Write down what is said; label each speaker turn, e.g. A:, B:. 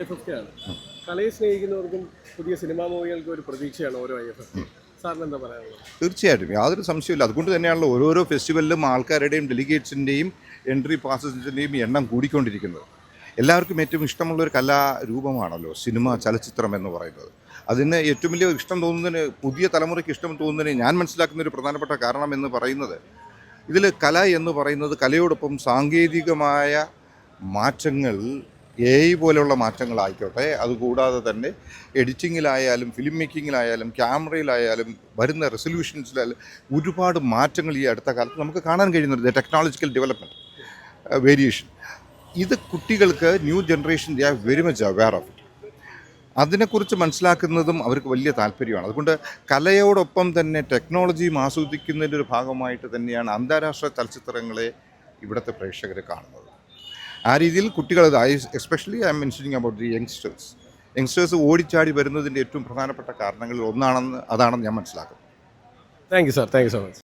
A: IFFK-ആണ്. കലയെ സ്നേഹിക്കുന്നവർക്കും പുതിയ സിനിമാ മൂവികൾക്കും ഒരു പ്രതീക്ഷയാണ് ഓരോ IFFK. സാറിന് എന്താ പറയാനുള്ളത്?
B: തീർച്ചയായിട്ടും യാതൊരു സംശയമില്ല. അതുകൊണ്ട് തന്നെയാണല്ലോ ഓരോരോ ഫെസ്റ്റിവലിലും ആൾക്കാരുടെയും ഡെലിഗേറ്റ്സിൻ്റെയും എൻട്രി പാസസിൻ്റെയും എണ്ണം കൂടിക്കൊണ്ടിരിക്കുന്നത്. എല്ലാവർക്കും ഏറ്റവും ഇഷ്ടമുള്ള ഒരു കലാരൂപമാണല്ലോ സിനിമ, ചലച്ചിത്രം എന്ന് പറയുന്നത്. അതിന് ഏറ്റവും വലിയ ഇഷ്ടം തോന്നുന്നതിന്, പുതിയ തലമുറയ്ക്ക് ഇഷ്ടം തോന്നുന്നതിന് ഞാൻ മനസ്സിലാക്കുന്ന ഒരു പ്രധാനപ്പെട്ട കാരണം എന്ന് പറയുന്നത്, ഇതിൽ കല എന്ന് പറയുന്നത് കലയോടൊപ്പം സാങ്കേതികമായ മാറ്റങ്ങൾ, AI പോലെയുള്ള മാറ്റങ്ങളായിക്കോട്ടെ, അതുകൂടാതെ തന്നെ എഡിറ്റിങ്ങിലായാലും ഫിലിം മേക്കിങ്ങിലായാലും ക്യാമറയിലായാലും വരുന്ന റെസൊല്യൂഷൻസിലായാലും ഒരുപാട് മാറ്റങ്ങൾ ഈ അടുത്ത കാലത്ത് നമുക്ക് കാണാൻ കഴിയുന്നുണ്ട്. ടെക്നോളജിക്കൽ ഡെവലപ്മെൻറ്റ്, വേരിയേഷൻ, ഇത് കുട്ടികൾക്ക് new generation they are very much aware of it. അതിനെക്കുറിച്ച് മനസ്സിലാക്കുന്നതും അവർക്ക് വലിയ താല്പര്യമാണ്. അതുകൊണ്ട് കലയോടൊപ്പം തന്നെ ടെക്നോളജിയും ആസ്വദിക്കുന്നതിൻ്റെ ഒരു ഭാഗമായിട്ട് തന്നെയാണ് അന്താരാഷ്ട്ര ചലച്ചിത്രങ്ങളെ ഇവിടുത്തെ പ്രേക്ഷകർ കാണുന്നത്. ആ രീതിയിൽ കുട്ടികൾ, especially I am mentioning about the youngsters ഓടിച്ചാടി വരുന്നതിൻ്റെ ഏറ്റവും പ്രധാനപ്പെട്ട കാരണങ്ങളിൽ ഒന്നാണെന്ന്, അതാണെന്ന് ഞാൻ മനസ്സിലാക്കുന്നത്.
A: Thank you sir, thank you so much.